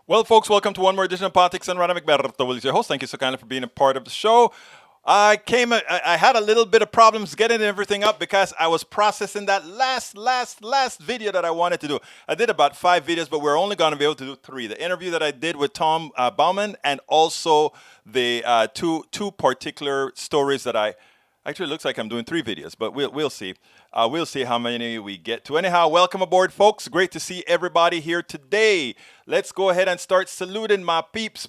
Well, folks, welcome to one more edition of Politics and Rana McBerto. Will is your host. Thank you so kindly for being a part of the show. I had a little bit of problems getting everything up because I was processing that last video that I wanted to do. I did about 5 videos, but we're only going to be able to do 3. The interview that I did with Tom Bowman, and also the two particular stories that I actually, it looks like I'm doing 3 videos, but we'll see. We'll see how many we get to. Anyhow, welcome aboard, folks. Great to see everybody here today. Let's go ahead and start saluting my peeps.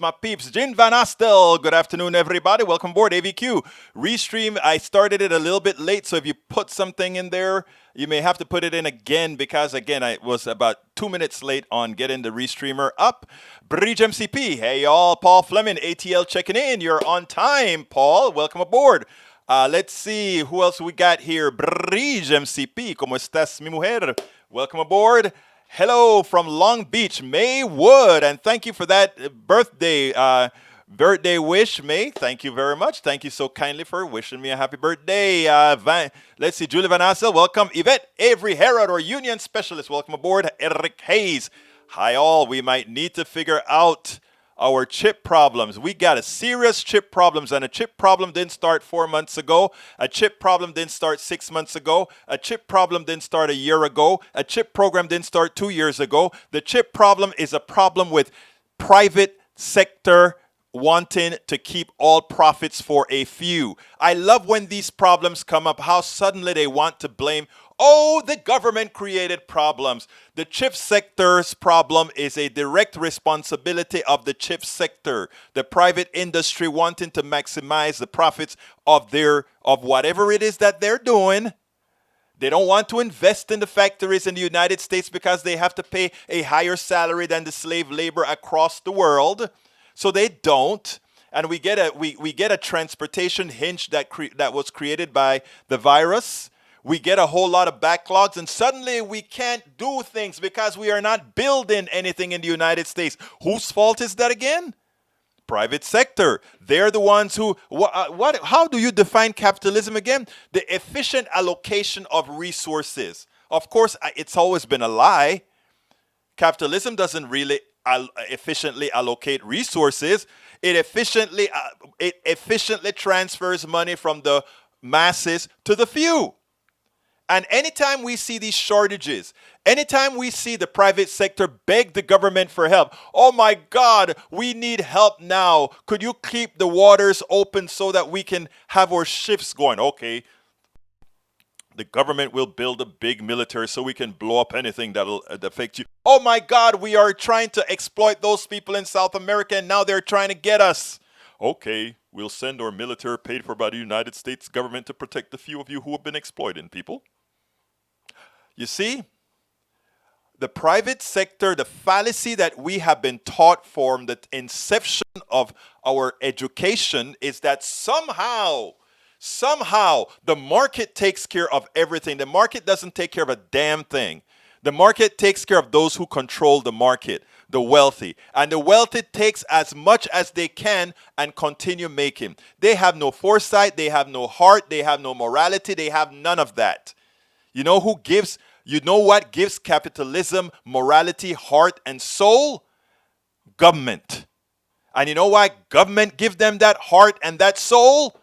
Jin Van Astel, good afternoon, everybody. Welcome aboard, AVQ. Restream, I started it a little bit late, so if you put something in there, you may have to put it in again because, again, I was about 2 minutes late on getting the Restreamer up. Bridge MCP, hey, y'all. Paul Fleming, ATL checking in. You're on time, Paul. Welcome aboard. Let's see who else we got here. Bridge MCP, ¿cómo estás, mi mujer? Welcome aboard. Hello from Long Beach, May Wood, and thank you for that birthday wish, May. Thank you very much. Thank you so kindly for wishing me a happy birthday. Let's see, Julie Van Assel, welcome. Yvette Avery Herod, or Union Specialist, welcome aboard. Eric Hayes, hi all. We might need to figure out our chip problems. We got a serious chip problems, and a chip problem didn't start 4 months ago. A chip problem didn't start 6 months ago. A chip problem didn't start a year ago. A chip program didn't start 2 years ago. The chip problem is a problem with private sector wanting to keep all profits for a few. I love when these problems come up, how suddenly they want to blame, oh, the government created problems. The chip sector's problem is a direct responsibility of the chip sector, the private industry wanting to maximize the profits of whatever it is that they're doing. They don't want to invest in the factories in the United States because they have to pay a higher salary than the slave labor across the world. So they don't, and we get a transportation hinge that was created by the virus. We get a whole lot of backlogs, and suddenly we can't do things because we are not building anything in the United States. Whose fault is that again? Private sector. They're the ones who. How do you define capitalism again? The efficient allocation of resources. Of course, it's always been a lie. Capitalism doesn't really efficiently allocate resources. It efficiently transfers money from the masses to the few. And anytime we see these shortages, anytime we see the private sector beg the government for help, oh my God, we need help now. Could you keep the waters open so that we can have our ships going? Okay. The government will build a big military so we can blow up anything that'll affect you. Oh my God, we are trying to exploit those people in South America, and now they're trying to get us. Okay, we'll send our military paid for by the United States government to protect the few of you who have been exploiting people. You see, the private sector, the fallacy that we have been taught from the inception of our education is that somehow the market takes care of everything. The market doesn't take care of a damn thing. The market takes care of those who control the market, the wealthy. And the wealthy takes as much as they can and continue making. They have no foresight, they have no heart, they have no morality, they have none of that. You know what gives capitalism morality, heart, and soul? Government. And you know why government gives them that heart and that soul?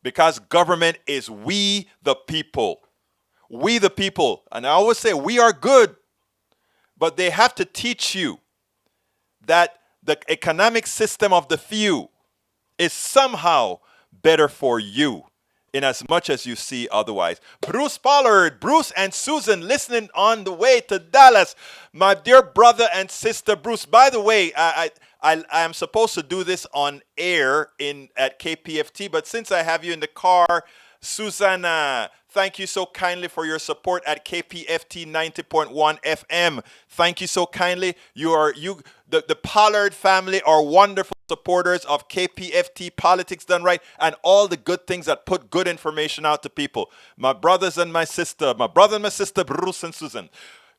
Because government is we the people. We the people. And I always say we are good, but they have to teach you that the economic system of the few is somehow better for you in as much as you see otherwise. Bruce Pollard, Bruce and Susan listening on the way to Dallas. My dear brother and sister Bruce, by the way, I am supposed to do this on air at KPFT, but since I have you in the car, Susanna, thank you so kindly for your support at KPFT 90.1 FM. Thank you so kindly. The Pollard family are wonderful supporters of KPFT Politics Done Right and all the good things that put good information out to people. My brother and my sister, Bruce and Susan.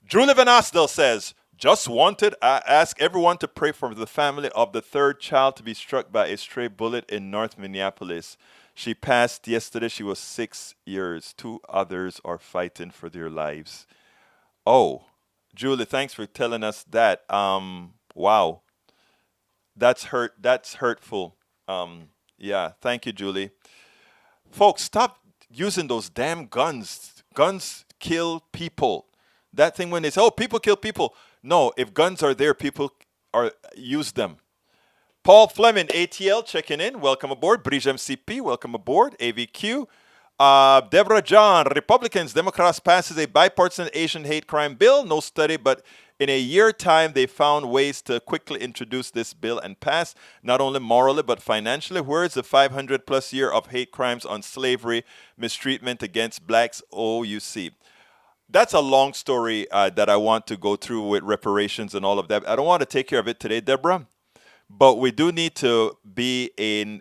Julie Van Asdel says, just wanted to ask everyone to pray for the family of the 3rd child to be struck by a stray bullet in North Minneapolis. She passed yesterday. She was 6 years. 2 others are fighting for their lives. Oh, Julie, thanks for telling us that. Wow. That's hurt. That's hurtful. Yeah. Thank you, Julie. Folks, stop using those damn guns. Guns kill people. That thing when they say, "Oh, people kill people." No, if guns are there, people are use them. Paul Fleming, ATL, checking in. Welcome aboard. Brijem CP, welcome aboard. AVQ. Deborah John, Republicans, Democrats passes a bipartisan Asian hate crime bill. No study, but in a year time, they found ways to quickly introduce this bill and pass, not only morally, but financially. Where is the 500 plus year of hate crimes on slavery, mistreatment against blacks? Oh, you see. That's a long story that I want to go through with reparations and all of that. I don't want to take care of it today, Deborah. But we do need to be in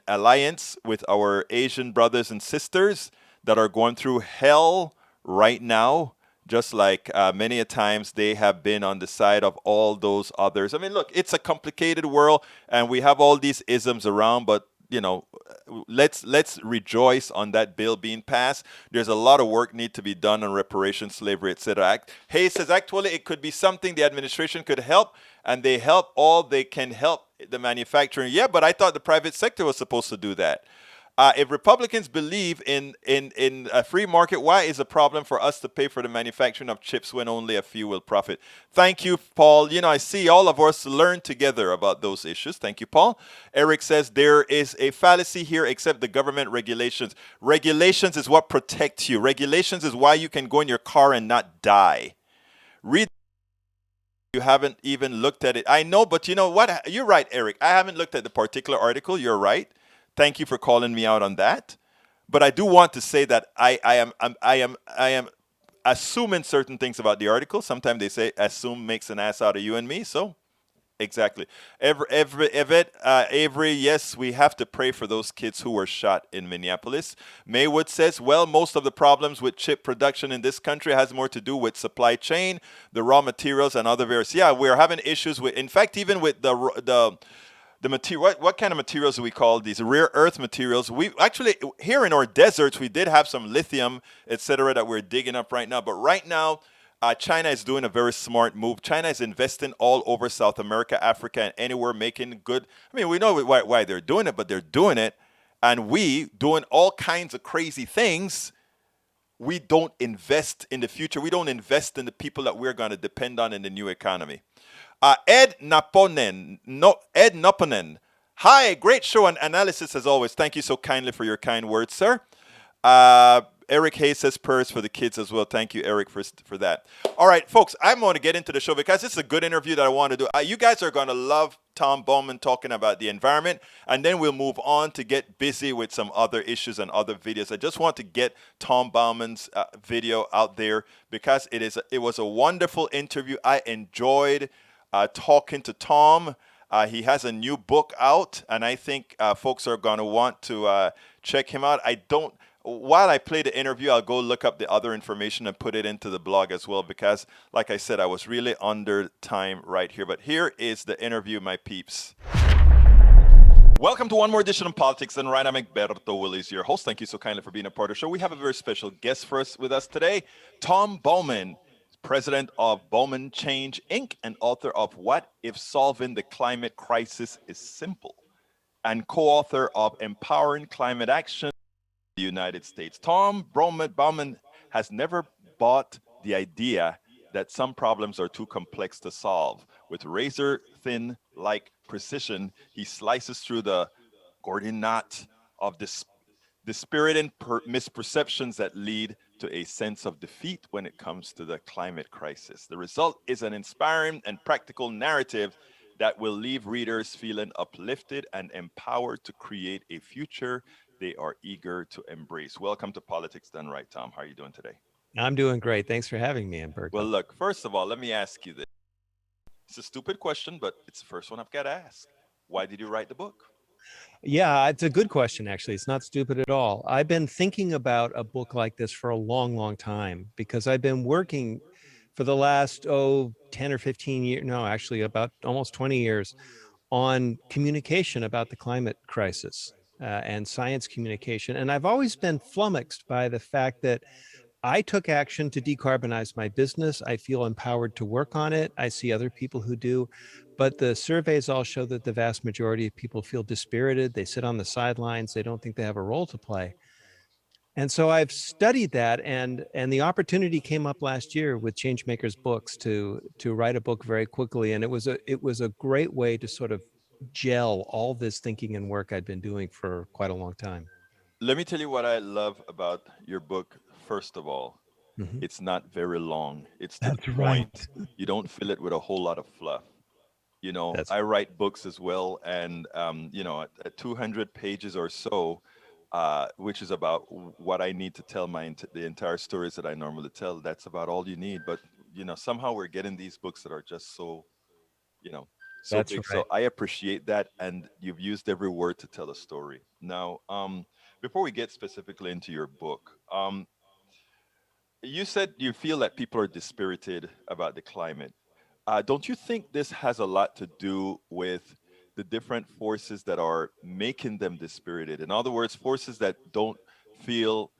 alliance with our Asian brothers and sisters that are going through hell right now, just like many a times they have been on the side of all those others. I mean, look, it's a complicated world, and we have all these isms around, but let's rejoice on that bill being passed. There's a lot of work need to be done on reparations, slavery, etc. Act. Hayes says actually it could be something the administration could help, and they help all they can help the manufacturing. Yeah, but I thought the private sector was supposed to do that. If Republicans believe in a free market, why is a problem for us to pay for the manufacturing of chips when only a few will profit? Thank you, Paul. I see all of us learn together about those issues. Thank you, Paul. Eric says there is a fallacy here except the government regulations. Regulations is what protects you. Regulations is why you can go in your car and not die. Read. You haven't even looked at it. I know, but you know what? You're right, Eric. I haven't looked at the particular article. You're right. Thank you for calling me out on that. But I do want to say that I am assuming certain things about the article. Sometimes they say assume makes an ass out of you and me. So exactly. Avery, yes, we have to pray for those kids who were shot in Minneapolis. Maywood says, well, most of the problems with chip production in this country has more to do with supply chain, the raw materials, and other various. Yeah, we're having issues with. In fact, even with the material, what kind of materials do we call these? Rare earth materials. We actually, here in our deserts, we did have some lithium, etc., that we're digging up right now. But right now, China is doing a very smart move. China is investing all over South America, Africa, and anywhere, making good. I mean, we know why they're doing it, but they're doing it. And we, doing all kinds of crazy things, we don't invest in the future. We don't invest in the people that we're going to depend on in the new economy. Ed Naponen. Hi, great show and analysis as always. Thank you so kindly for your kind words, sir. Eric Hayes says prayers for the kids as well. Thank you, Eric, for that. All right, folks, I'm going to get into the show because this is a good interview that I want to do. You guys are going to love Tom Bowman talking about the environment, and then we'll move on to get busy with some other issues and other videos. I just want to get Tom Bowman's video out there because it was a wonderful interview. I enjoyed talking to Tom. He has a new book out, and I think folks are going to want to check him out. While I play the interview, I'll go look up the other information and put it into the blog as well because, like I said, I was really under time right here. But here is the interview, my peeps. Welcome to one more edition of Politics and Right. I'm Egberto Willies, your host. Thank you so kindly for being a part of the show. We have a very special guest with us today, Tom Bowman, president of Bowman Change, Inc., and author of What If Solving the Climate Crisis is Simple, and co-author of Empowering Climate Action in the United States. Tom Bowman has never bought the idea that some problems are too complex to solve. With razor-thin like precision, he slices through the Gordian knot of the spirit and misperceptions that lead to a sense of defeat when it comes to the climate crisis. The result is an inspiring and practical narrative that will leave readers feeling uplifted and empowered to create a future they are eager to embrace. Welcome to Politics Done Right, Tom. How are you doing today? I'm doing great. Thanks for having me, Umberto. Well, look, first of all, let me ask you this. It's a stupid question, but it's the first one I've got to ask. Why did you write the book? Yeah, it's a good question, actually. It's not stupid at all. I've been thinking about a book like this for a long, long time because I've been working for the last, 10 or 15 years, no, actually about almost 20 years on communication about the climate crisis and science communication. And I've always been flummoxed by the fact that I took action to decarbonize my business. I feel empowered to work on it. I see other people who do. But the surveys all show that the vast majority of people feel dispirited. They sit on the sidelines. They don't think they have a role to play. And so I've studied that, and the opportunity came up last year with Changemakers Books to write a book very quickly, and it was a great way to sort of gel all this thinking and work I'd been doing for quite a long time. Let me tell you what I love about your book, first of all. Mhm. It's not very long, it's to the That's right. point. You don't fill it with a whole lot of fluff. That's I write books as well, and at 200 pages or so, which is about what I need to tell the entire stories that I normally tell. That's about all you need. But somehow we're getting these books that are just you know, so that's big. So right. I appreciate that, and you've used every word to tell a story. Now, before we get specifically into your book, you said you feel that people are dispirited about the climate. Don't you think this has a lot to do with the different forces that are making them dispirited? In other words, forces that don't feel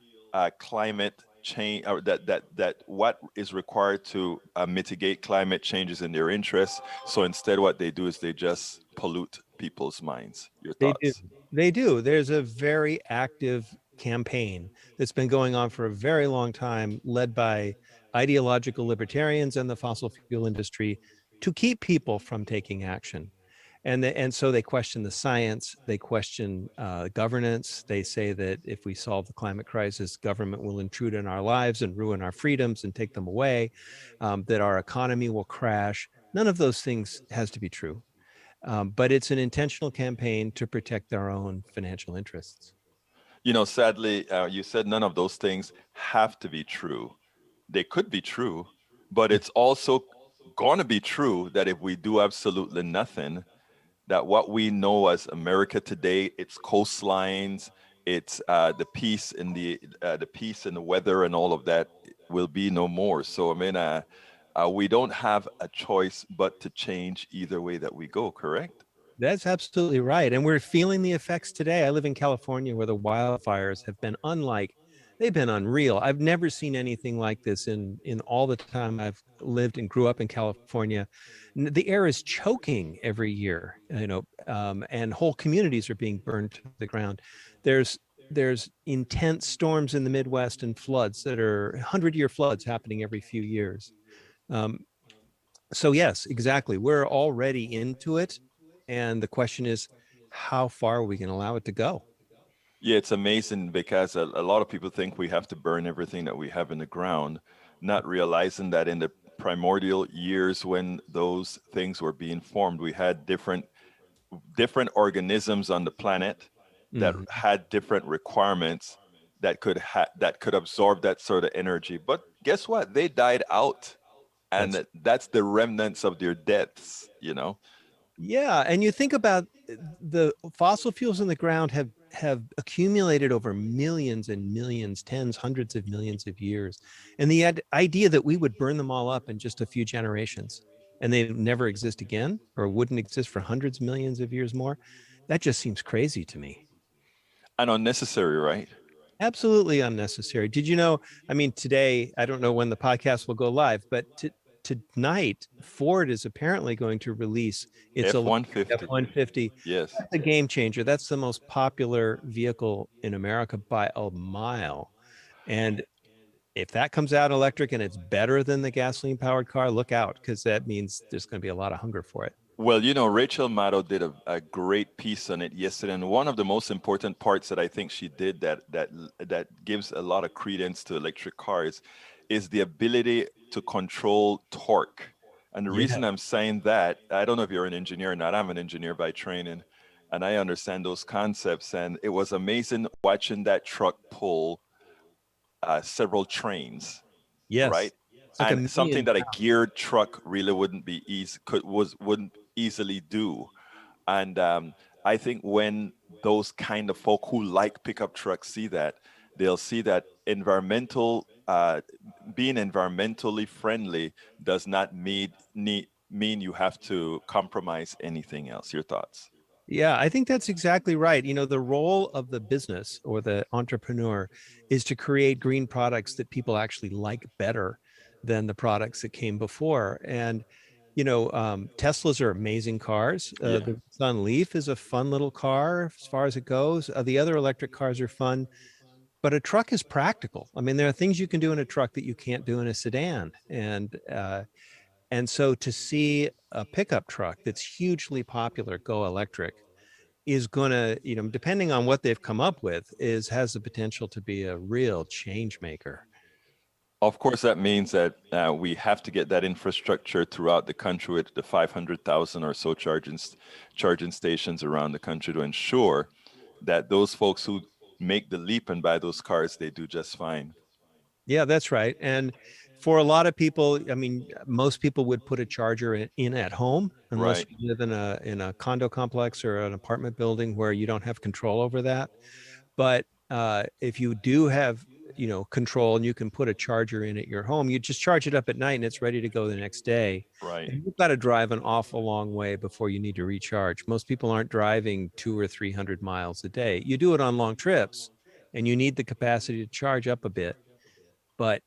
climate change, or that what is required to mitigate climate change is in their interests. So instead, what they do is they just pollute people's minds. Your They do. thoughts? They do. There's a very active campaign that's been going on for a very long time, led by ideological libertarians and the fossil fuel industry to keep people from taking action. And so they question the science, they question governance. They say that if we solve the climate crisis, government will intrude in our lives and ruin our freedoms and take them away, that our economy will crash. None of those things has to be true. But it's an intentional campaign to protect their own financial interests. Sadly, you said none of those things have to be true. They could be true, but it's also going to be true that if we do absolutely nothing, that what we know as America today, its coastlines, its the peace and the weather and all of that will be no more. So I mean, we don't have a choice but to change either way that we go. Correct? That's absolutely right. And we're feeling the effects today. I live in California where the wildfires have been they've been unreal. I've never seen anything like this in all the time I've lived and grew up in California. The air is choking every year, and whole communities are being burned to the ground. There's there's intense storms in the Midwest and floods that are 100-year floods happening every few years. Um, so yes, exactly. We're already into it. And the question is, how far are we going to allow it to go? Yeah, it's amazing because a lot of people think we have to burn everything that we have in the ground, not realizing that in the primordial years when those things were being formed, we had different organisms on the planet that Mhm. had different requirements that could absorb that sort of energy. But guess what? They died out, and That's that's the remnants of their deaths. Yeah, and you think about the fossil fuels in the ground have accumulated over millions and millions, tens, hundreds of millions of years. And the idea that we would burn them all up in just a few generations and they never exist again or wouldn't exist for hundreds of millions of years more, that just seems crazy to me. And unnecessary, right? Absolutely unnecessary. Did you know? I mean, today, I don't know when the podcast will go live, but tonight, Ford is apparently going to release its electric F-150. F-150. Yes. That's a game changer. That's the most popular vehicle in America by a mile. And if that comes out electric and it's better than the gasoline powered car, look out, because that means there's going to be a lot of hunger for it. Well, Rachel Maddow did a great piece on it yesterday, and one of the most important parts that I think she did that gives a lot of credence to electric cars is the ability to control torque. And the Yeah. reason I'm saying that, I don't know if you're an engineer or not. I'm an engineer by training, and I understand those concepts. And it was amazing watching that truck pull several trains, right? Yes. It's like a And something million. that a geared truck really wouldn't be easy wouldn't easily do. And I think when those kind of folk who like pickup trucks see that, they'll see that being environmentally friendly does not mean you have to compromise anything else. Your thoughts? Yeah, I think that's exactly right. The role of the business or the entrepreneur is to create green products that people actually like better than the products that came before. And Teslas are amazing cars. Yeah. The Sun Leaf is a fun little car as far as it goes. The other electric cars are fun, but a truck is practical. I mean, there are things you can do in a truck that you can't do in a sedan, and so to see a pickup truck that's hugely popular go electric is going to, depending on what they've come up with, is has the potential to be a real change maker. Of course, that means that we have to get that infrastructure throughout the country with the 500,000 or so charging stations around the country to ensure that those folks who make the leap and buy those cars, they do just fine. Yeah, that's right. And for a lot of people, I mean, most people would put a charger in at home unless Right, you live in a condo complex or an apartment building where you don't have control over that. But if you do have, control and you can put a charger in at your home, you just charge it up at night and it's ready to go the next day. right, And you've got to drive an awful long way before you need to recharge. Most people aren't driving 200 or 300 miles a day. You do it on long trips and you need the capacity to charge up a bit. But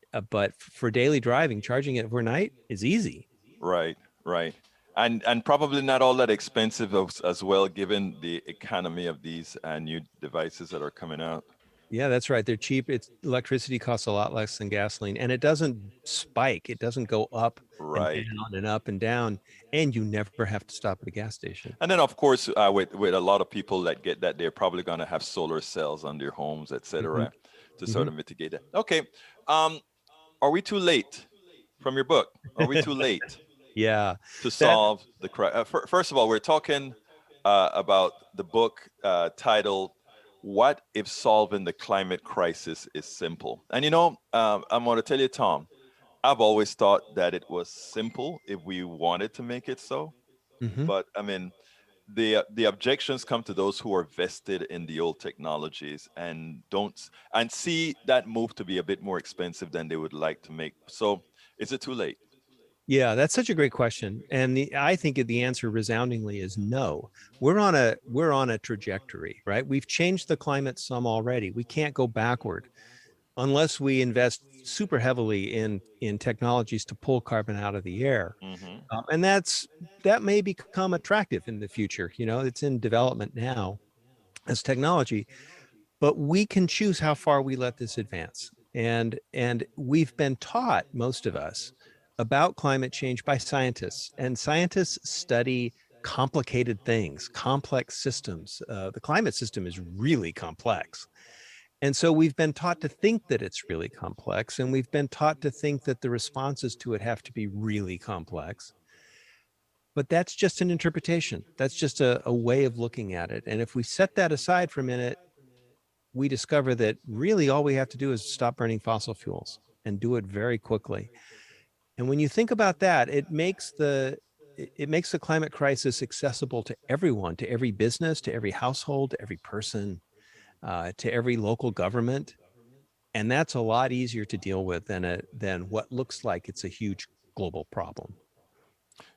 for daily driving, charging it overnight is easy. right, right. And probably not all that expensive as well, given the economy of these new devices that are coming out. Yeah, that's right. They're cheap. It's electricity costs a lot less than gasoline, and it doesn't spike. It doesn't go up and Right. down and up and down, and you never have to stop at a gas station. And then, of course, with a lot of people that get that, they're probably going to have solar cells on their homes, Hmm. etc., to sort Hmm. of mitigate that. Okay, um, are we too late from your book? Are we too late Yeah, to that. solve the crisis? First of all, we're talking about the book titled "What If Solving the Climate Crisis is Simple?" And I'm going to tell you, Tom, I've always thought that it was simple if we wanted to make it so. Hmm. But I mean, the objections come to those who are vested in the old technologies and don't and see that move to be a bit more expensive than they would like to make. So, is it too late? Yeah, that's such a great question, and I think the answer resoundingly is no. We're on a trajectory, right? We've changed the climate some already. We can't go backward unless we invest super heavily in technologies to pull carbon out of the air. Hmm. And that may become attractive in the future. It's in development now as technology, but we can choose how far we let this advance. And we've been taught, most of us, about climate change by scientists, and scientists study complicated things, complex systems. The climate system is really complex. And so we've been taught to think that it's really complex, and we've been taught to think that the responses to it have to be really complex. But that's just an interpretation. That's just a way of looking at it. And if we set that aside for a minute, we discover that really all we have to do is stop burning fossil fuels and do it very quickly. And when you think about that, it makes the climate crisis accessible to everyone, to every business, to every household, to every person, to every local government. And that's a lot easier to deal with than what looks like it's a huge global problem.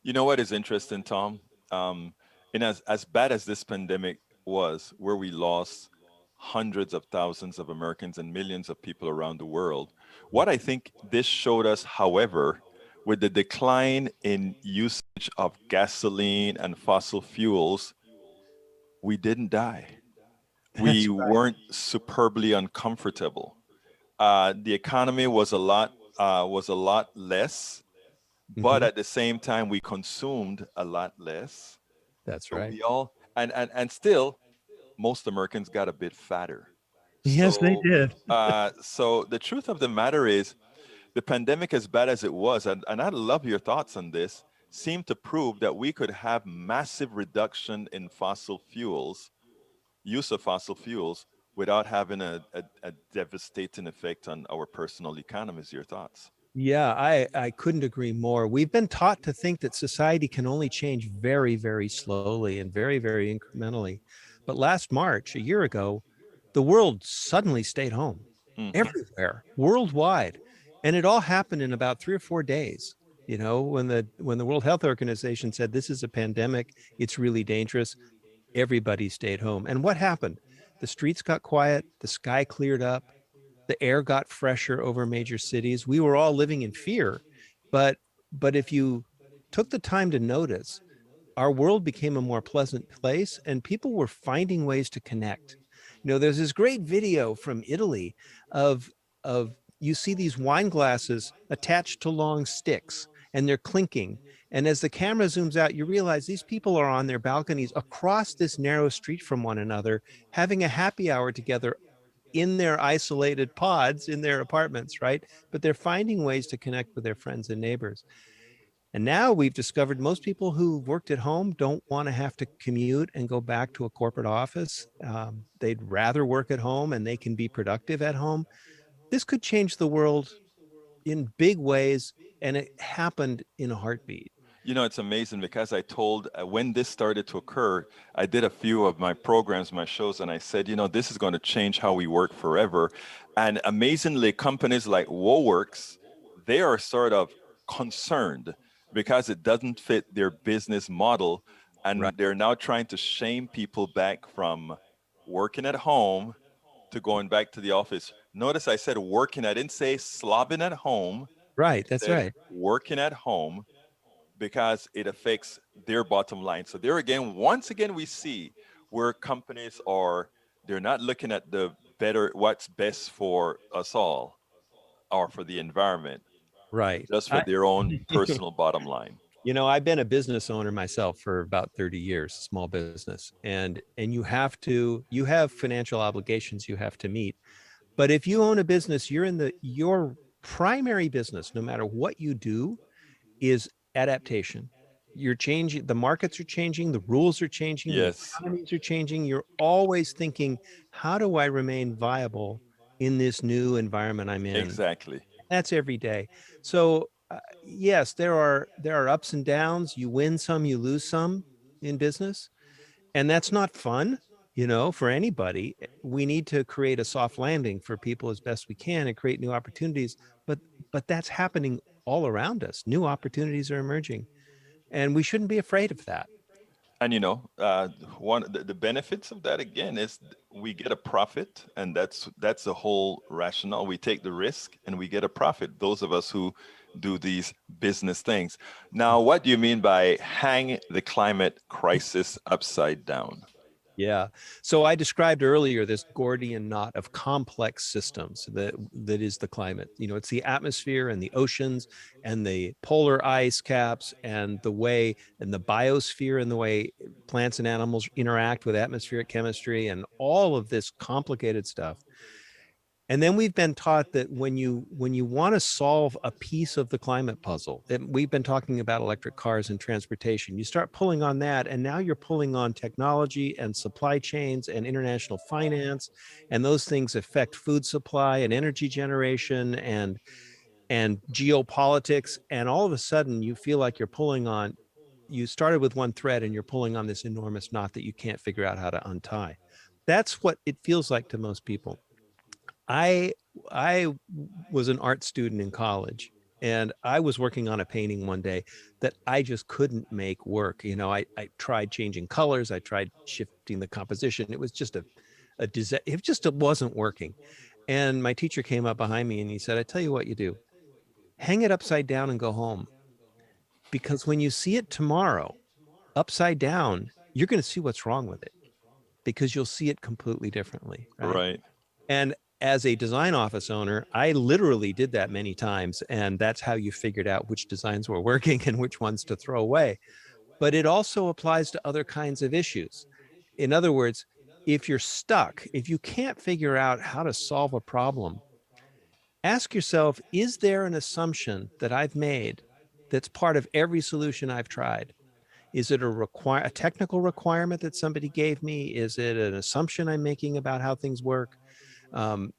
You know what is interesting, Tom? Um, and as bad as this pandemic was, where we lost hundreds of thousands of Americans and millions of people around the world, what I think this showed us, however, with the decline in usage of gasoline and fossil fuels, we didn't die. We That's right. weren't superbly uncomfortable. The economy was a lot less, but Hmm. at the same time, we consumed a lot less. That's So right. we all and still most Americans got a bit fatter. Yes, they So did. so the truth of the matter is the pandemic, as bad as it was, and I love your thoughts on this, seemed to prove that we could have massive reduction in fossil fuels, use of fossil fuels, without having a devastating effect on our personal economies. Your thoughts? Yeah, I couldn't agree more. We've been taught to think that society can only change very, very slowly and very, very incrementally. But last March, a year ago, the world suddenly stayed home Hmm. everywhere, worldwide. And it all happened in about 3 or 4 days. When the World Health Organization said this is a pandemic, it's really dangerous, everybody stayed home. And what happened? The streets got quiet, the sky cleared up, the air got fresher over major cities. We were all living in fear, but but if you took the time to notice, our world became a more pleasant place and people were finding ways to connect. There's this great video from Italy of you see these wine glasses attached to long sticks and they're clinking. And as the camera zooms out, you realize these people are on their balconies across this narrow street from one another, having a happy hour together in their isolated pods in their apartments, right? But they're finding ways to connect with their friends and neighbors. And now we've discovered most people who worked at home don't want to have to commute and go back to a corporate office. They'd rather work at home and they can be productive at home. This could change the world in big ways, and it happened in a heartbeat. It's amazing because I told when this started to occur, I did a few of my programs, my shows, and I said, this is going to change how we work forever. And amazingly, companies like Woworks, they are sort of concerned because it doesn't fit their business model. Right. And they're now trying to shame people back from working at home to going back to the office. Notice I said working, I didn't say slobbing at home. Right. I That's said right. working at home because it affects their bottom line. So there again, once again, we see where companies they're not looking at what's best for us all or for the environment, Right. just for their own personal bottom line. I've been a business owner myself for about 30 years, small business. And you have financial obligations you have to meet. But if you own a business, your primary business, no matter what you do, is adaptation. You're changing, the markets are changing, the rules are changing, the Yes, economies are changing. You're always thinking, how do I remain viable in this new environment I'm in? exactly. That's every day. So yes, there are ups and downs. You win some, you lose some in business, and that's not fun, for anybody. We need to create a soft landing for people as best we can and create new opportunities. But that's happening all around us. New opportunities are emerging, and we shouldn't be afraid of that. And one the benefits of that again is we get a profit, and that's the whole rationale. We take the risk and we get a profit. Those of us who do these business things. Now, what do you mean by hang the climate crisis upside down? Yeah. So I described earlier this Gordian knot of complex systems that is the climate. It's the atmosphere and the oceans and the polar ice caps and the biosphere and the way plants and animals interact with atmospheric chemistry and all of this complicated stuff. And then we've been taught that when you want to solve a piece of the climate puzzle, we've been talking about electric cars and transportation. You start pulling on that, and now you're pulling on technology and supply chains and international finance, and those things affect food supply and energy generation and geopolitics. And all of a sudden, you feel like you started with one thread, and you're pulling on this enormous knot that you can't figure out how to untie. That's what it feels like to most people. I I was an art student in college, and I was working on a painting one day that I just couldn't make work. I tried changing colors, I tried shifting the composition. It was just a disaster. It wasn't working. And my teacher came up behind me and he said, "I tell you what you do. Hang it upside down and go home. Because when you see it tomorrow, upside down, you're going to see what's wrong with it because you'll see it completely differently, right?" Right. And as a design office owner, I literally did that many times. And that's how you figured out which designs were working and which ones to throw away. But it also applies to other kinds of issues. In other words, if you're stuck, if you can't figure out how to solve a problem, ask yourself, is there an assumption that I've made that's part of every solution I've tried? Is it a technical requirement that somebody gave me? Is it an assumption I'm making about how things work? Um,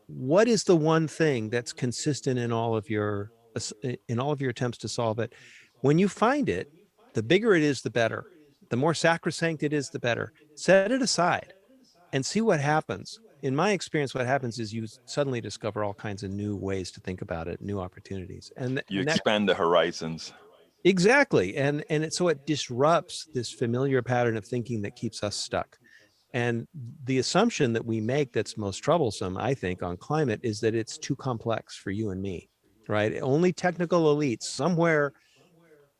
what is the one thing that's consistent in all of your attempts to solve it? When you find it, the bigger it is, the better. The more sacrosanct it is, the better. Set it aside and see what happens. In my experience, what happens is you suddenly discover all kinds of new ways to think about it, new opportunities, You and that expand the horizons. exactly, so it disrupts this familiar pattern of thinking that keeps us stuck. And the assumption that we make that's most troublesome, I think, on climate is that it's too complex for you and me, right? Only technical elites somewhere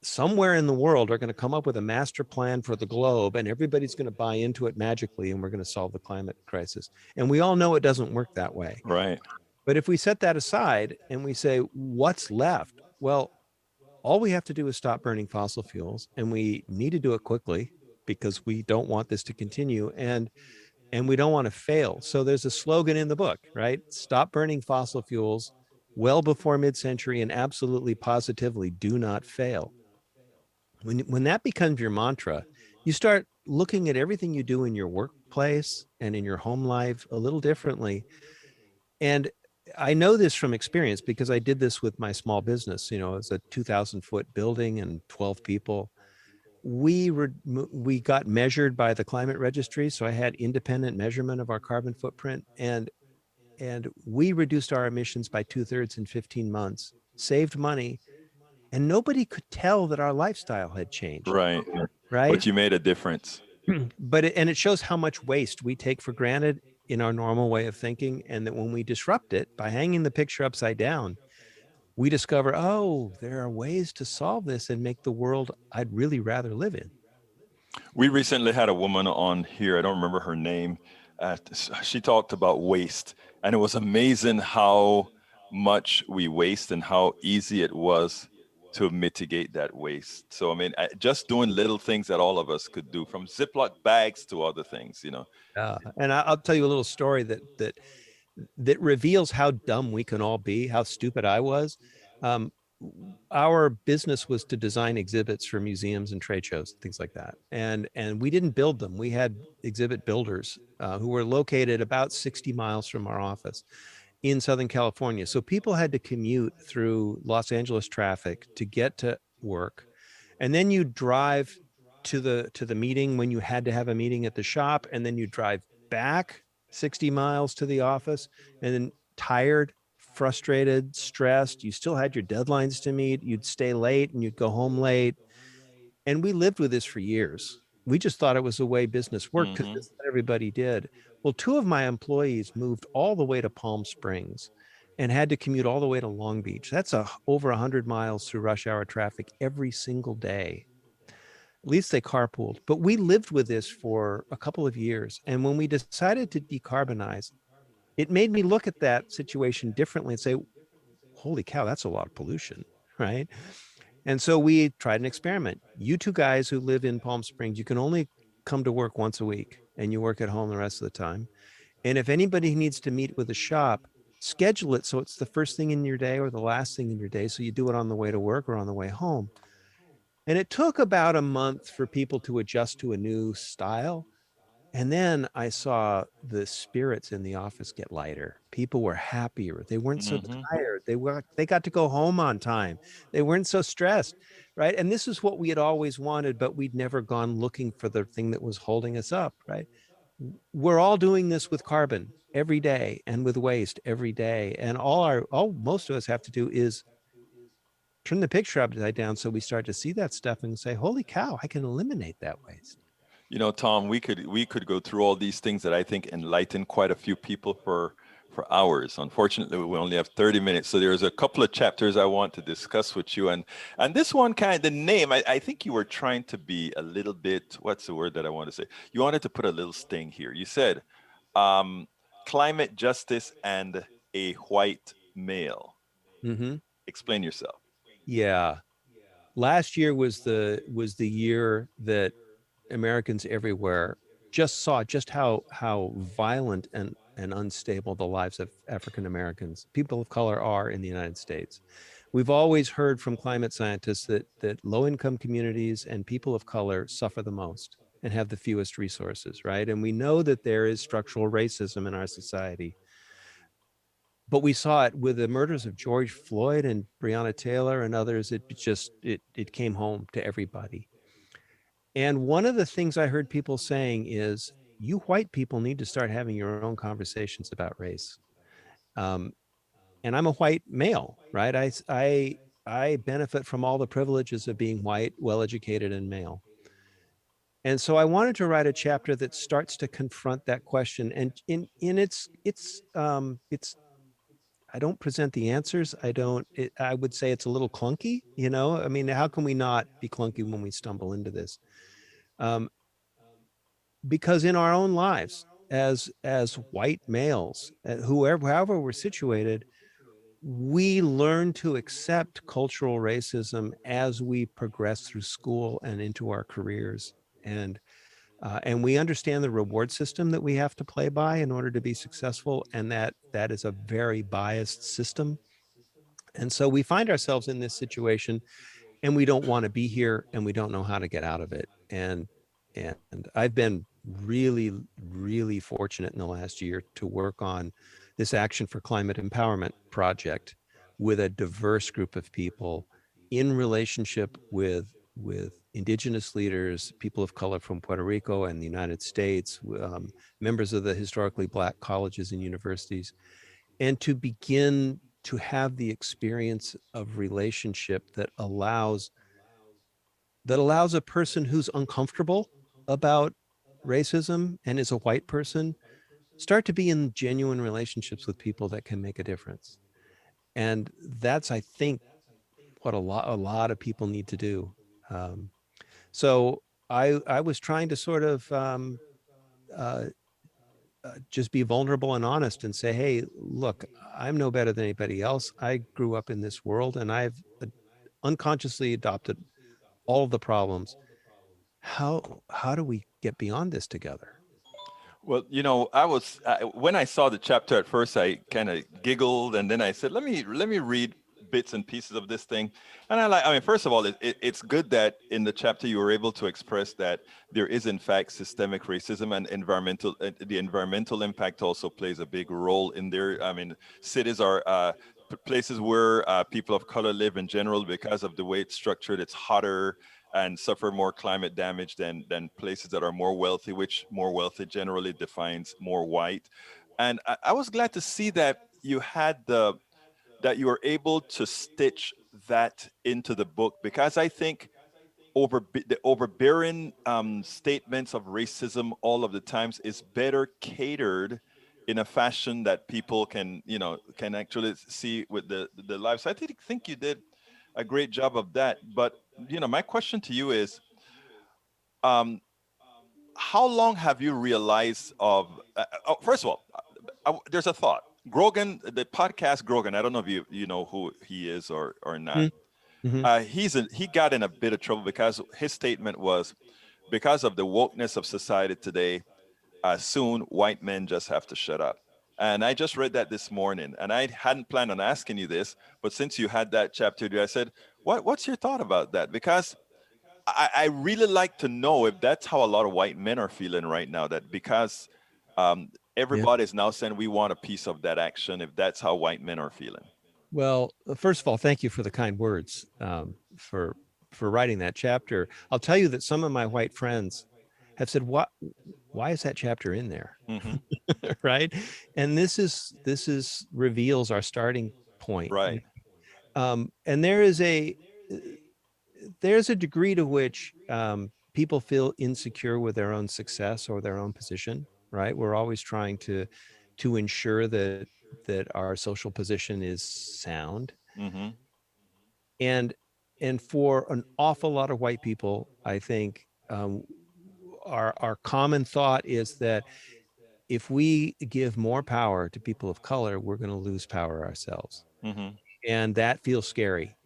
somewhere in the world are going to come up with a master plan for the globe, and everybody's going to buy into it magically, and we're going to solve the climate crisis. And we all know it doesn't work that way. Right. But if we set that aside and we say, what's left? Well, all we have to do is stop burning fossil fuels, and we need to do it quickly because we don't want this to continue, and we don't want to fail. So there's a slogan in the book, right? Stop burning fossil fuels well before mid-century, and absolutely positively do not fail. When that becomes your mantra, you start looking at everything you do in your workplace and in your home life a little differently. And I know this from experience because I did this with my small business. You know, it's a 2,000-foot building and 12 people. We got measured by the climate registry, so I had independent measurement of our carbon footprint, and we reduced our emissions by 2/3 in 15 months, saved money, and nobody could tell that our lifestyle had changed, Right. right? But you made a difference. But it shows how much waste we take for granted in our normal way of thinking, and that when we disrupt it by hanging the picture upside down, we discover, oh, there are ways to solve this and make the world I'd really rather live in. We recently had a woman on here. I don't remember her name. She talked about waste, and it was amazing how much we waste and how easy it was to mitigate that waste. So, I mean, just doing little things that all of us could do, from Ziploc bags to other things, you know. And I'll tell you a little story that reveals how dumb we can all be, how stupid I was. Um, our business was to design exhibits for museums and trade shows, things like that. And we didn't build them. We had exhibit builders who were located about 60 miles from our office in Southern California. So people had to commute through Los Angeles traffic to get to work. And then you drive to the meeting when you had to have a meeting at the shop, and then you drive back 60 miles to the office, and then tired, frustrated, stressed. You still had your deadlines to meet. You'd stay late and you'd go home late. And we lived with this for years. We just thought it was the way business worked because Hmm. this is what everybody did. Well, two of my employees moved all the way to Palm Springs and had to commute all the way to Long Beach. That's over 100 miles through rush hour traffic every single day. At least they carpooled. But we lived with this for a couple of years. And when we decided to decarbonize, it made me look at that situation differently and say, holy cow, that's a lot of pollution, right? And so we tried an experiment. You two guys who live in Palm Springs, you can only come to work once a week, and you work at home the rest of the time. And if anybody needs to meet with a shop, schedule it so it's the first thing in your day or the last thing in your day. So you do it on the way to work or on the way home. And it took about a month for people to adjust to a new style. And then I saw the spirits in the office get lighter. People were happier. They weren't so Hmm. tired. They got to go home on time. They weren't so stressed, right? And this is what we had always wanted, but we'd never gone looking for the thing that was holding us up, right? We're all doing this with carbon every day and with waste every day. And all most of us have to do is turn the picture upside down so we start to see that stuff and say, holy cow, I can eliminate that waste. You know, Tom, we could go through all these things that I think enlighten quite a few people for hours. Unfortunately, we only have 30 minutes. So there's a couple of chapters I want to discuss with you. And this one kind of the name, I think you were trying to be a little bit, what's the word that I want to say? You wanted to put a little sting here. You said um, climate justice and a white male. Mm-hmm. Explain yourself. Yeah. Last year was the year that Americans everywhere just saw just how violent and unstable the lives of African Americans, people of color, are in the United States. We've always heard from climate scientists that low income communities and people of color suffer the most and have the fewest resources, right? And we know that there is structural racism in our society. But we saw it with the murders of George Floyd and Breonna Taylor and others. It came home to everybody. And one of the things I heard people saying is, you white people need to start having your own conversations about race. Um, and I'm a white male, right? I benefit from all the privileges of being white, well educated, and male. And so I wanted to write a chapter that starts to confront that question. And in it's I don't present the answers. I would say it's a little clunky, you know? I mean, how can we not be clunky when we stumble into this? Um, because in our own lives, as white males, whoever however we're situated, we learn to accept cultural racism as we progress through school and into our careers. And we understand the reward system that we have to play by in order to be successful, and that is a very biased system. And so we find ourselves in this situation, and we don't want to be here, and we don't know how to get out of it. And I've been really fortunate in the last year to work on this Action for Climate Empowerment project with a diverse group of people in relationship with indigenous leaders, people of color from Puerto Rico and the United States, members of the historically Black colleges and universities, and to begin to have the experience of relationship that allows a person who's uncomfortable about racism and is a white person start to be in genuine relationships with people that can make a difference. And that's, I think, what a lot of people need to do. Um, so I was trying to sort of uh, just be vulnerable and honest and say, hey, look, I'm no better than anybody else. I grew up in this world, and I've unconsciously adopted all of the problems. How do we get beyond this together? Well, when I saw the chapter at first, I kind of giggled, and then I said, "Let me read bits and pieces of this thing." And I mean, first of all, it's good that in the chapter you were able to express that there is in fact systemic racism, and the environmental impact also plays a big role in there. I mean, cities are places where people of color live in general because of the way it's structured. It's hotter and suffer more climate damage than places that are more wealthy, which more wealthy generally defines more white. And I was glad to see that you were able to stitch that into the book, because I think the overbearing statements of racism all of the times is better catered in a fashion that people can actually see with the lives. So I think you did a great job of that. But my question to you is, um, how long have you realized of? First of all, there's a thought. Grogan, the podcast Grogan. I don't know if you know who he is or not. Mm-hmm. He got in a bit of trouble because his statement was, because of the wokeness of society today, soon white men just have to shut up. And I just read that this morning, and I hadn't planned on asking you this, but since you had that chapter there, I said, what's your thought about that? Because I really like to know if that's how a lot of white men are feeling right now, that because Yeah. everybody is now saying we want a piece of that action, if that's how white men are feeling. Well, first of all, thank you for the kind words, for writing that chapter. I'll tell you that some of my white friends have said, "What? Why is that chapter in there?" Hmm. Right? And this is reveals our starting point. Right. And there's a degree to which people feel insecure with their own success or their own position. Right? We're always trying to ensure that our social position is sound. Hmm. And and for an awful lot of white people, I think, our common thought is that if we give more power to people of color, we're going to lose power ourselves, Hmm. and that feels scary.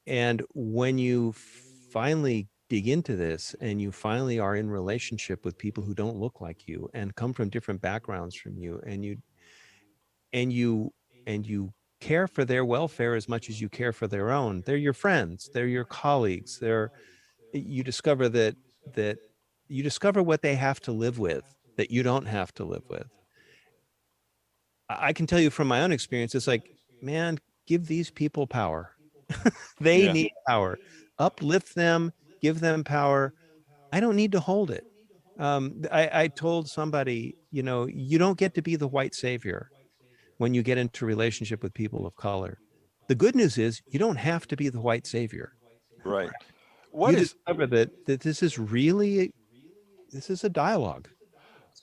And when you finally dig into this, and you finally are in relationship with people who don't look like you and come from different backgrounds from you, and you care for their welfare as much as you care for their own, they're your friends, they're your colleagues, you discover that you discover what they have to live with that you don't have to live with. I can tell you from my own experience, it's like, man, give these people power. They Yeah. need power. Uplift them, give them power. I don't need to hold it. I told somebody, you don't get to be the white savior when you get into relationship with people of color. The good news is you don't have to be the white savior. Right. What You is discover that this is a dialogue.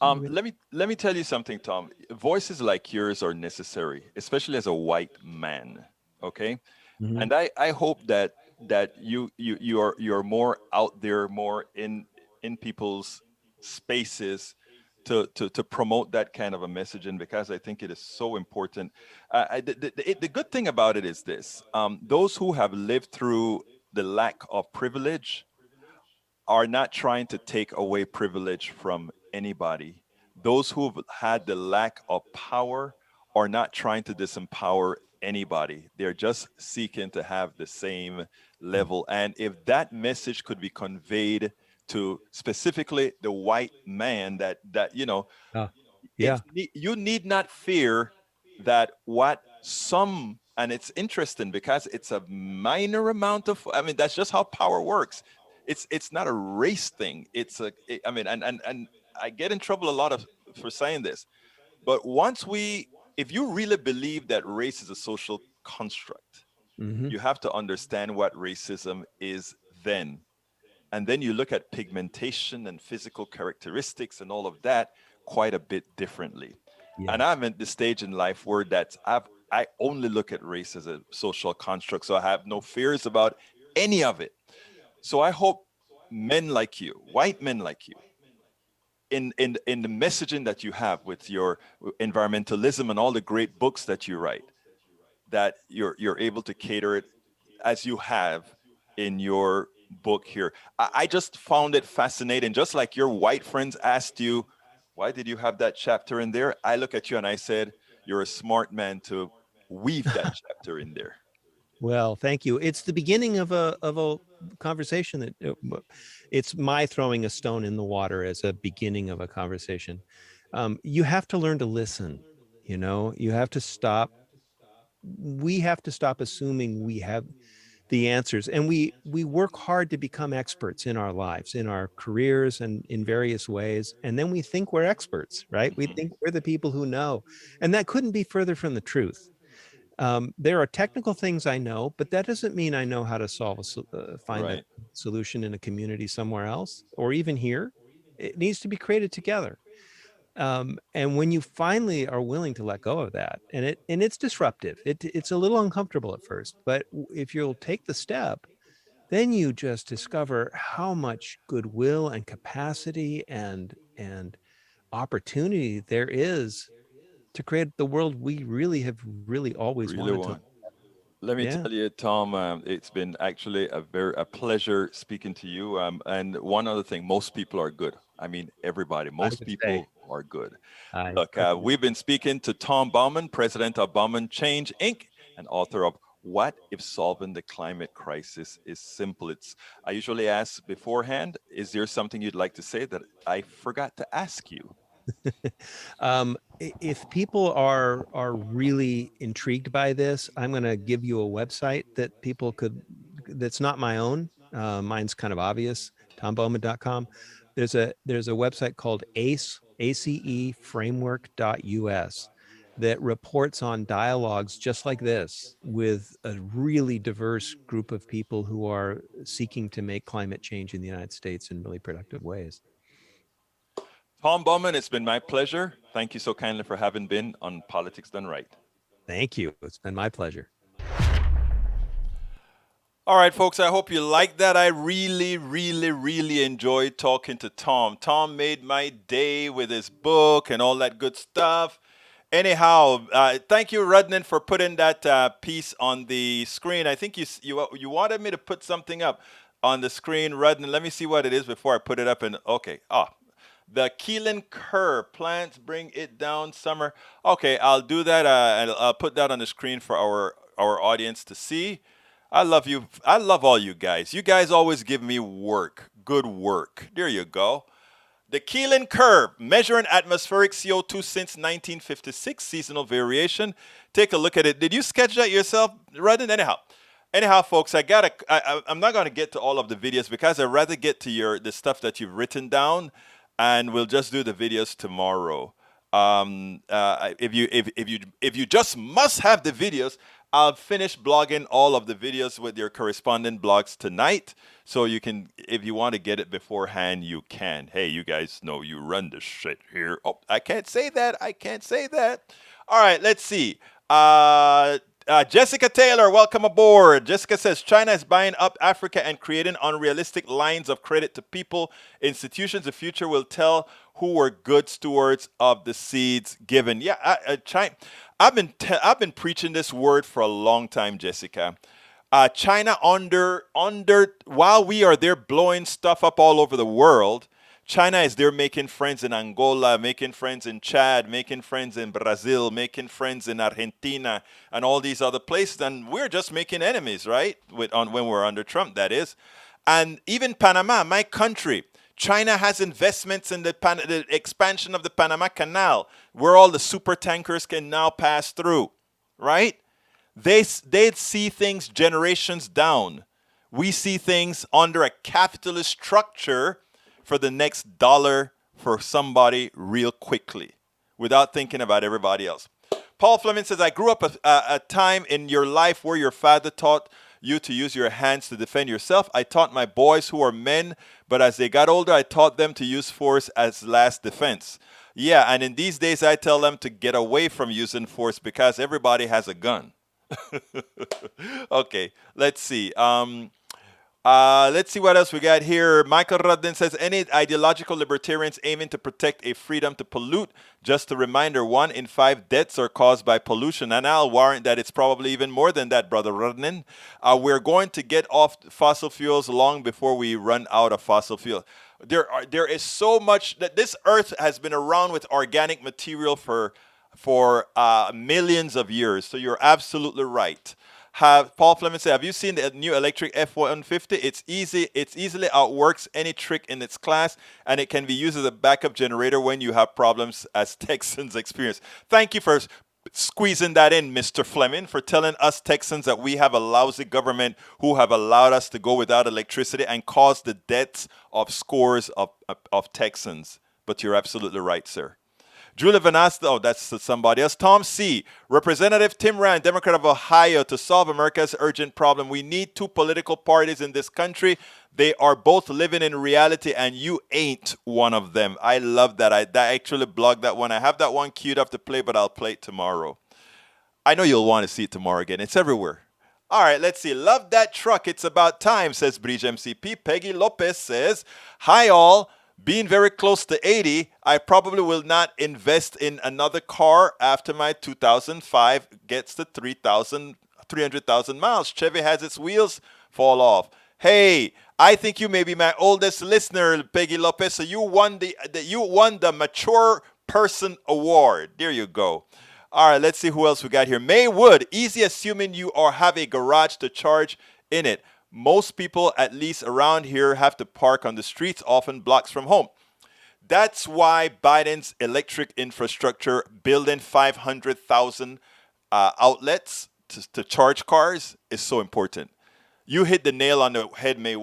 Let me tell you something, Tom. Voices like yours are necessary, especially as a white man. Okay, Mhm. and I hope that you're more out there, more in people's spaces to promote that kind of a messaging, because I think it is so important. The good thing about it is this: those who have lived through the lack of privilege are not trying to take away privilege from anybody. Those who've had the lack of power are not trying to disempower anybody. They're just seeking to have the same level. And if that message could be conveyed to specifically the white man, that Oh, yeah. you need not fear that what some, and it's interesting because it's a minor amount of, I mean, that's just how power works. It's not a race thing. I mean, and I get in trouble a lot of for saying this, but once we if you really believe that race is a social construct, Hmm. you have to understand what racism is then. And then you look at pigmentation and physical characteristics and all of that quite a bit differently. And Yes. I'm at the stage in life where I only look at race as a social construct, so I have no fears about any of it. So I hope men like you, white men like you, in the messaging that you have with your environmentalism and all the great books that you write, that you're able to cater it as you have in your book here. I just found it fascinating. Just like your white friends asked you, why did you have that chapter in there? I look at you and I said, you're a smart man to weave that chapter in there. Well, thank you. It's the beginning of a conversation that it's my throwing a stone in the water as a beginning of a conversation. You have to learn to listen. You have to stop. We have to stop assuming we have the answers, and we work hard to become experts in our lives, in our careers, and in various ways. And then we think we're experts, right? We Mhm. think we're the people who know, and that couldn't be further from the truth. There are technical things I know, but that doesn't mean I know how to find a Right. solution in a community somewhere else, or even here. It needs to be created together. And when you finally are willing to let go of that, and it's disruptive, it's a little uncomfortable at first, but if you'll take the step, then you just discover how much goodwill and capacity and opportunity there is to create the world we really have really always Really wanted to. want. Let me Yeah. tell you, Tom, it's been actually a pleasure speaking to you. And one other thing, most people are good. I mean, everybody, I most would say people are good. Look, I would. we've been speaking to Tom Bowman, president of Bowman Change Inc., and author of What If Solving the Climate Crisis is Simple? I usually ask beforehand, is there something you'd like to say that I forgot to ask you? If people are really intrigued by this, I'm going to give you a website that people could. That's not my own. Mine's kind of obvious. TomBowman.com. There's a website called ACE framework.us that reports on dialogues just like this with a really diverse group of people who are seeking to make climate change in the United States in really productive ways. Tom Bowman, it's been my pleasure. Thank you so kindly for having been on Politics Done Right. Thank you. It's been my pleasure. All right, folks, I hope you like that. I really, really, really enjoyed talking to Tom. Tom made my day with his book and all that good stuff. Anyhow, thank you, Rudnan, for putting that piece on the screen. I think you wanted me to put something up on the screen, Rudnan. Let me see what it is before I put it up. And okay, the Keelan Kerr plants bring it down summer. Okay, I'll do that, and I'll put that on the screen for our audience to see. I love you. I love all you guys. You guys always give me work, good work. There you go. The Keelan curve, measuring atmospheric CO2 since 1956, seasonal variation. Take a look at it. Did you sketch that yourself, Rudden? Anyhow, folks, I'm not going to get to all of the videos because I'd rather get to the stuff that you've written down, and we'll just do the videos tomorrow. If you just must have the videos, I'll finish blogging all of the videos with your correspondent blogs tonight. So you can, if you want to get it beforehand, you can. Hey, you guys know you run this shit here. Oh, I can't say that. I can't say that. All right, let's see. Jessica Taylor, welcome aboard. Jessica says China is buying up Africa and creating unrealistic lines of credit to people, institutions. The future will tell who were good stewards of the seeds given. Yeah, China. I've been preaching this word for a long time, Jessica. China under while we are there blowing stuff up all over the world, China is there making friends in Angola, making friends in Chad, making friends in Brazil, making friends in Argentina, and all these other places. And we're just making enemies, right? When we're under Trump, that is. And even Panama, my country, China has investments in the expansion of the Panama Canal, where all the super tankers can now pass through, right? They see things generations down. We see things under a capitalist structure for the next dollar for somebody real quickly without thinking about everybody else. Paul Fleming says, I grew up a time in your life where your father taught you to use your hands to defend yourself. I taught my boys who are men, but as they got older, I taught them to use force as last defense. Yeah, and in these days, I tell them to get away from using force because everybody has a gun. Okay, let's see. Let's see what else we got here. Michael Rudden says, any ideological libertarians aiming to protect a freedom to pollute? Just a reminder, 1 in 5 deaths are caused by pollution. And I'll warrant that it's probably even more than that, Brother Rudden. We're going to get off fossil fuels long before we run out of fossil fuels. There is so much that this earth has been around with organic material for millions of years. So you're absolutely right. Paul Fleming said, have you seen the new electric F-150? It's easy. It easily outworks any trick in its class, and it can be used as a backup generator when you have problems, as Texans experience. Thank you for squeezing that in, Mr. Fleming, for telling us Texans that we have a lousy government who have allowed us to go without electricity and caused the deaths of scores of Texans. But you're absolutely right, sir. Julia Vanasta, oh, that's somebody else. Tom C., Representative Tim Rand, Democrat of Ohio, to solve America's urgent problem. We need 2 political parties in this country. They are both living in reality, and you ain't one of them. I love that. I actually blogged that one. I have that one queued up to play, but I'll play it tomorrow. I know you'll want to see it tomorrow again. It's everywhere. All right, let's see. Love that truck. It's about time, says Bridge MCP. Peggy Lopez says, hi, all. Being very close to 80, I probably will not invest in another car after my 2005 gets to 300,000 miles. Chevy has its wheels fall off. Hey, I think you may be my oldest listener, Peggy Lopez. So you won the Mature Person Award. There you go. All right, let's see who else we got here. May Wood, easy assuming you have a garage to charge in it. Most people, at least around here, have to park on the streets, often blocks from home. That's why Biden's electric infrastructure, building 500,000 outlets to charge cars, is so important. You hit the nail on the head, May.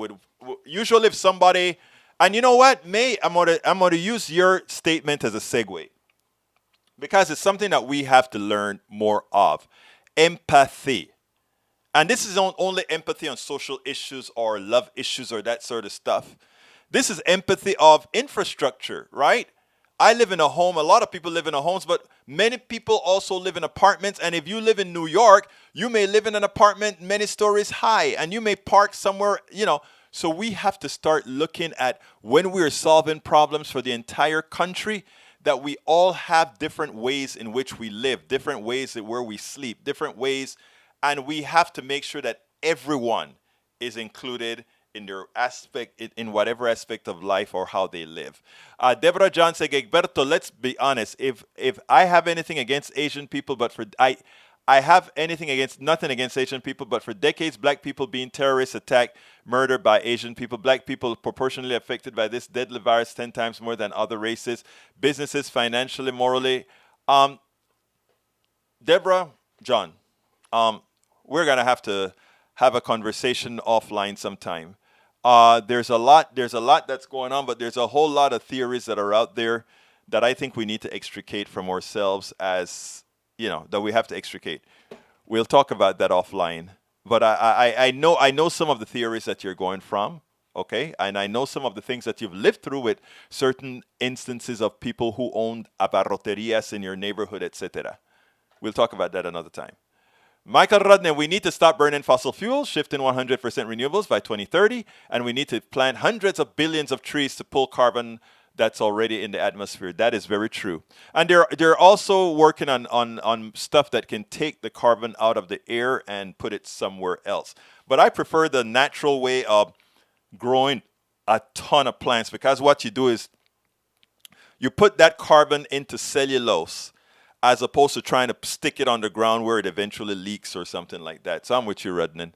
Usually if somebody, and you know what, May, I'm gonna use your statement as a segue, because it's something that we have to learn more of. Empathy. And this is not only empathy on social issues or love issues or that sort of stuff. This is empathy of infrastructure, right? I live in a home. A lot of people live in homes, but many people also live in apartments. And if you live in New York, you may live in an apartment many stories high, and you may park somewhere, So we have to start looking at, when we're solving problems for the entire country, that we all have different ways in which we live, different ways where we sleep, different ways. And we have to make sure that everyone is included in their aspect, in whatever aspect of life or how they live. Deborah John said, Egberto, let's be honest. If I have anything against Asian people, I have nothing against Asian people, but for decades, black people being terrorists, attacked, murdered by Asian people, black people proportionally affected by this deadly virus 10 times more than other races, businesses, financially, morally. Deborah John, we're going to have a conversation offline sometime. There's a lot that's going on, but there's a whole lot of theories that are out there that I think we need to extricate from ourselves, as, that we have to extricate. We'll talk about that offline. But I know some of the theories that you're going from, okay? And I know some of the things that you've lived through with certain instances of people who owned abarroterias in your neighborhood, etc. We'll talk about that another time. Michael Rudner, we need to stop burning fossil fuels, shift in 100% renewables by 2030, and we need to plant hundreds of billions of trees to pull carbon that's already in the atmosphere. That is very true. And they're also working on stuff that can take the carbon out of the air and put it somewhere else. But I prefer the natural way of growing a ton of plants, because what you do is you put that carbon into cellulose as opposed to trying to stick it on the ground where it eventually leaks or something like that. So I'm with you, Rudnan.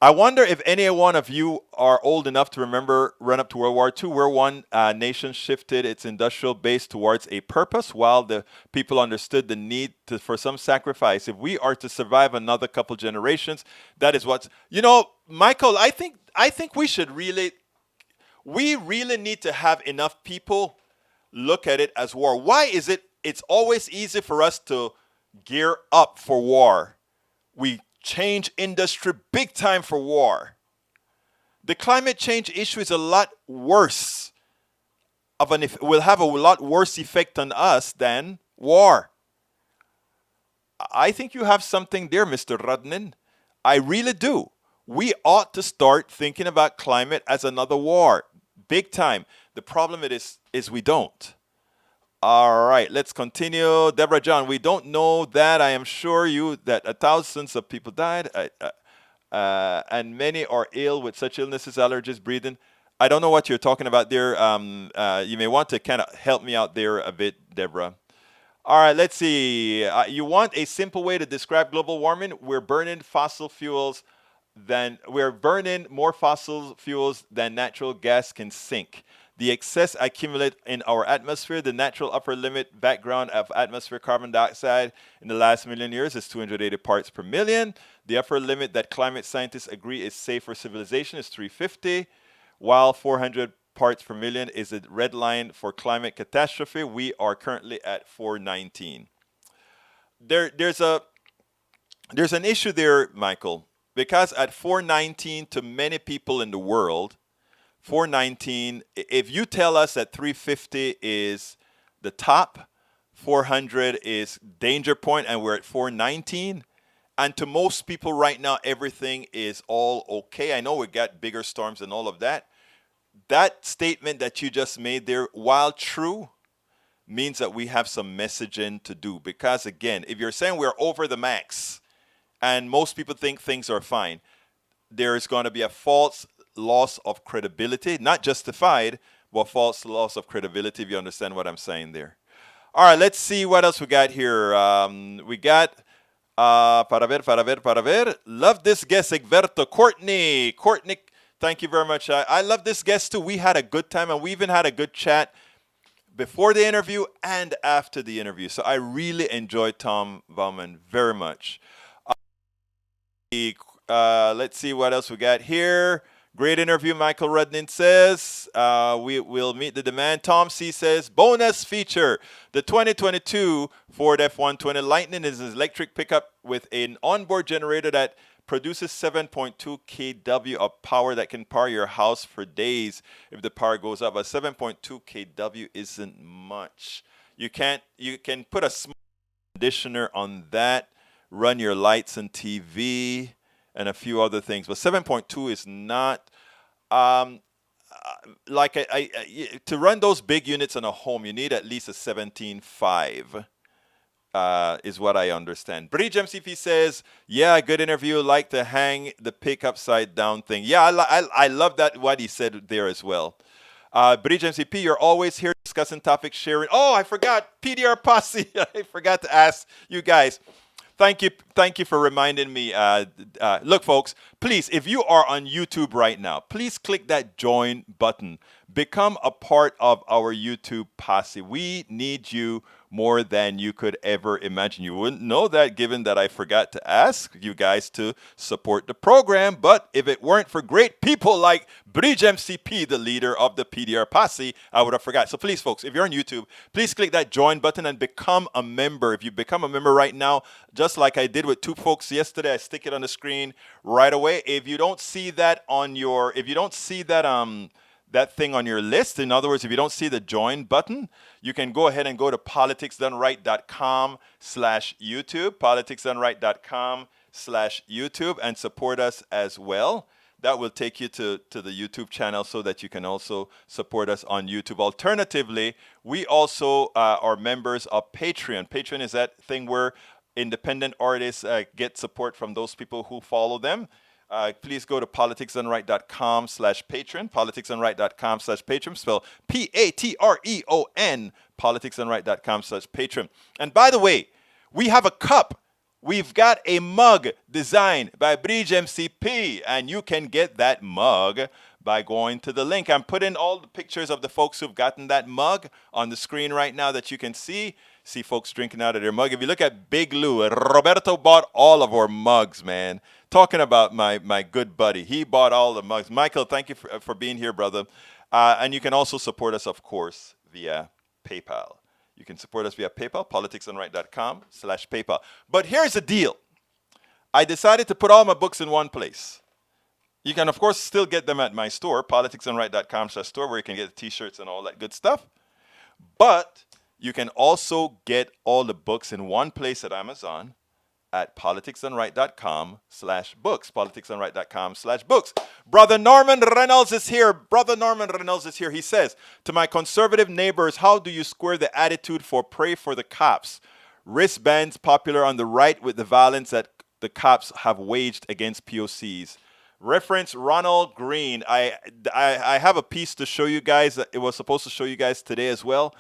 I wonder if any one of you are old enough to remember run up to World War II, where one nation shifted its industrial base towards a purpose while the people understood the need for some sacrifice. If we are to survive another couple generations, that is what's... You know, Michael, I think we really need to have enough people look at it as war. Why is it's always easy for us to gear up for war? We change industry big time for war. The climate change issue is a lot worse will have a lot worse effect on us than war. I think you have something there, Mr. Rudnin. I really do. We ought to start thinking about climate as another war, big time. The problem is we don't. All right, let's continue. Deborah John, we don't know that. I am sure that thousands of people died, and many are ill with such illnesses, allergies, breathing. I don't know what you're talking about there. You may want to kind of help me out there a bit, Deborah. All right, let's see. You want a simple way to describe global warming? We're burning more fossil fuels than natural gas can sink. The excess accumulate in our atmosphere. The natural upper limit background of atmospheric carbon dioxide in the last million years is 280 parts per million. The upper limit that climate scientists agree is safe for civilization is 350, while 400 parts per million is a red line for climate catastrophe. We are currently at 419. There's an issue there, Michael, because at 419 to many people in the world, 419, if you tell us that 350 is the top, 400 is danger point, and we're at 419, and to most people right now, everything is all okay. I know we got bigger storms and all of that. That statement that you just made there, while true, means that we have some messaging to do. Because again, if you're saying we're over the max, and most people think things are fine, there is going to be a false loss of credibility, not justified, but false loss of credibility, if you understand what I'm saying there. All right, let's see what else we got here. We got, para ver. Love this guest, Egberto. Courtney, thank you very much. I love this guest too. We had a good time, and we even had a good chat before the interview and after the interview. So I really enjoyed Tom Bowman very much. Let's see what else we got here. Great interview, Michael Rudnin says. We will meet the demand. Tom C says, bonus feature. The 2022 Ford F-120 Lightning is an electric pickup with an onboard generator that produces 7.2 kW of power that can power your house for days if the power goes up. But 7.2 kW isn't much. You can put a small conditioner on that, run your lights and TV, and a few other things, but 7.2 is not like to run those big units in a home. You need at least a 17.5, is what I understand. Bridge MCP says, "Yeah, good interview. Like to hang the pick upside down thing." Yeah, I love that what he said there as well. Bridge MCP, you're always here discussing topics, sharing. Oh, I forgot PDR Posse. I forgot to ask you guys. Thank you for reminding me. Look, folks, please, if you are on YouTube right now, please click that join button. Become a part of our YouTube posse. We need you more than you could ever imagine. You wouldn't know that given that I forgot to ask you guys to support the program. But if it weren't for great people like Bridge MCP, the leader of the PDR posse, I would have forgot. So please, folks, if you're on YouTube, please click that join button and become a member. If you become a member right now, just like I did with two folks yesterday, I stick it on the screen right away. If you don't see that on your, if you don't see that that thing on your list, in other words, if you don't see the join button, you can go ahead and go to politicsdoneright.com/YouTube, politicsdoneright.com/YouTube, and support us as well. That will take you to the YouTube channel so that you can also support us on YouTube. Alternatively, we also are members of Patreon. Patreon is that thing where independent artists get support from those people who follow them. Please go to politicsdoneright.com/patron, politicsdoneright.com/patron, spell Patreon, politicsdoneright.com/patron. And by the way, we have a cup. We've got a mug designed by Bridge MCP, and you can get that mug by going to the link. I'm putting all the pictures of the folks who've gotten that mug on the screen right now that you can see. See folks drinking out of their mug. If you look at Big Lou, Roberto bought all of our mugs, man. Talking about my good buddy. He bought all the mugs. Michael, thank you for being here, brother. And you can also support us, of course, via PayPal. You can support us via PayPal, politicsdoneright.com/PayPal. But here's the deal. I decided to put all my books in one place. You can, of course, still get them at my store, politicsdoneright.com/store, where you can get the t-shirts and all that good stuff. But you can also get all the books in one place at Amazon at politicsdoneright.com/books, politicsdoneright.com/books. Brother Norman Reynolds is here. Brother Norman Reynolds is here. He says, to my conservative neighbors, how do you square the attitude for pray for the cops? Wristbands popular on the right with the violence that the cops have waged against POCs. Reference Ronald Green. I have a piece to show you guys. It was supposed to show you guys today as well.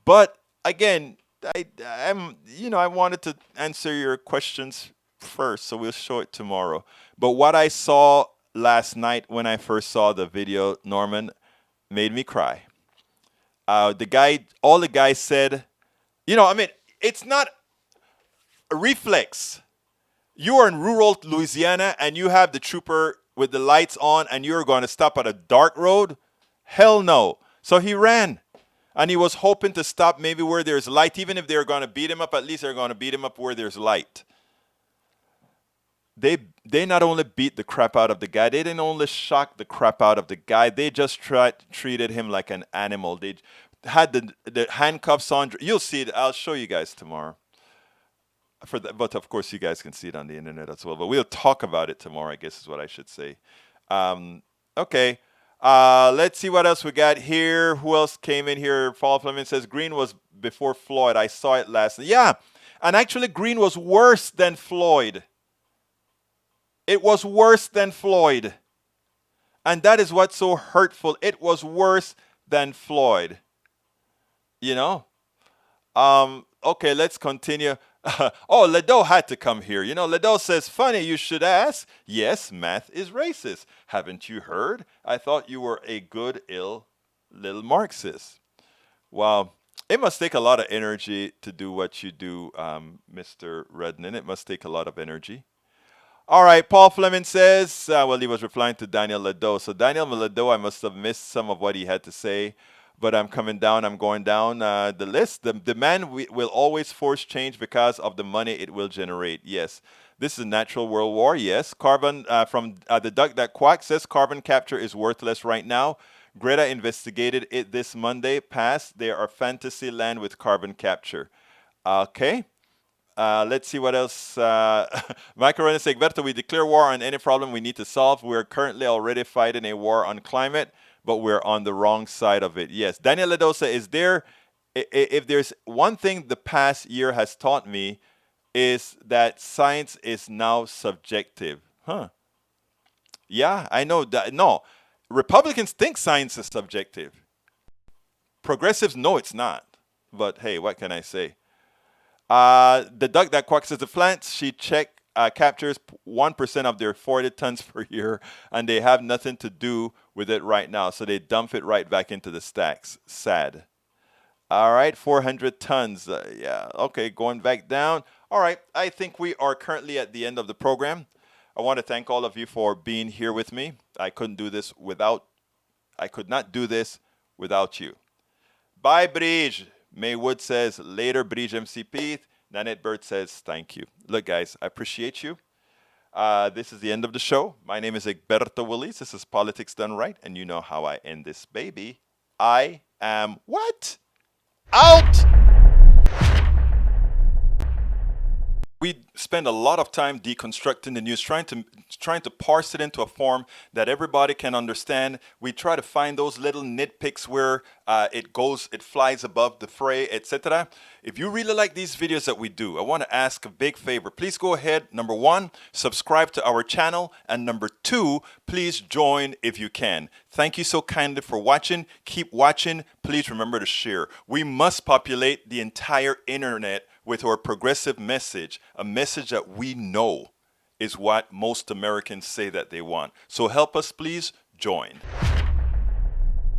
But again, I wanted to answer your questions first, so we'll show it tomorrow. But what I saw last night when I first saw the video, Norman, made me cry. All the guy said, it's not a reflex. You are in rural Louisiana and you have the trooper with the lights on and you're going to stop at a dark road? Hell no. So he ran. And he was hoping to stop maybe where there's light. Even if they're going to beat him up, at least they're going to beat him up where there's light. They not only beat the crap out of the guy, they didn't only shock the crap out of the guy, they just treated him like an animal. They had the handcuffs on. You'll see it. I'll show you guys tomorrow. But of course, you guys can see it on the internet as well. But we'll talk about it tomorrow, I guess is what I should say. Okay. Let's see what else we got here. Who else came in here? Paul Fleming says Green was before Floyd. I saw it last night. Yeah, and actually Green was worse than Floyd. It was worse than Floyd. And that is what's so hurtful. It was worse than Floyd. Okay, let's continue. Ledo had to come here. Ledo says, funny, you should ask. Yes, math is racist. Haven't you heard? I thought you were a good, ill little Marxist. Well, it must take a lot of energy to do what you do, Mr. Rednan. It must take a lot of energy. All right, Paul Fleming says, he was replying to Daniel Ledo. So Daniel Ledo, I must have missed some of what he had to say. But I'm going down the list. The man will always force change because of the money it will generate. Yes. This is a natural world war. Yes. Carbon, from the duck that quacks says carbon capture is worthless right now. Greta investigated it this Monday past. They are fantasy land with carbon capture. Okay. Let's see what else. Michael Renner says, Egberto, we declare war on any problem we need to solve. We're currently already fighting a war on climate, but we're on the wrong side of it. Yes. Daniel Ledosa, if there's one thing the past year has taught me, is that science is now subjective. Huh. Yeah, I know that. No, Republicans think science is subjective. Progressives know it's not. But hey, what can I say? The duck that quacks says the plants she checked captures 1% of their 40 tons per year, and they have nothing to do with it right now. So they dump it right back into the stacks. Sad. All right, 400 tons. Yeah, okay, going back down. All right, I think we are currently at the end of the program. I want to thank all of you for being here with me. I could not do this without you. Bye, Bridge. Maywood says, later, Bridge MCP. Nanette Bird says, thank you. Look, guys, I appreciate you. This is the end of the show. My name is Egberto Willis. This is Politics Done Right, and you know how I end this baby. I am what? Out! We spend a lot of time deconstructing the news, trying to parse it into a form that everybody can understand. We try to find those little nitpicks where it flies above the fray, etc. If you really like these videos that we do, I want to ask a big favor. Please go ahead. Number one, subscribe to our channel, and number two, please join if you can. Thank you so kindly for watching. Keep watching. Please remember to share. We must populate the entire internet with our progressive message, a message that we know is what most Americans say that they want. So help us, please join.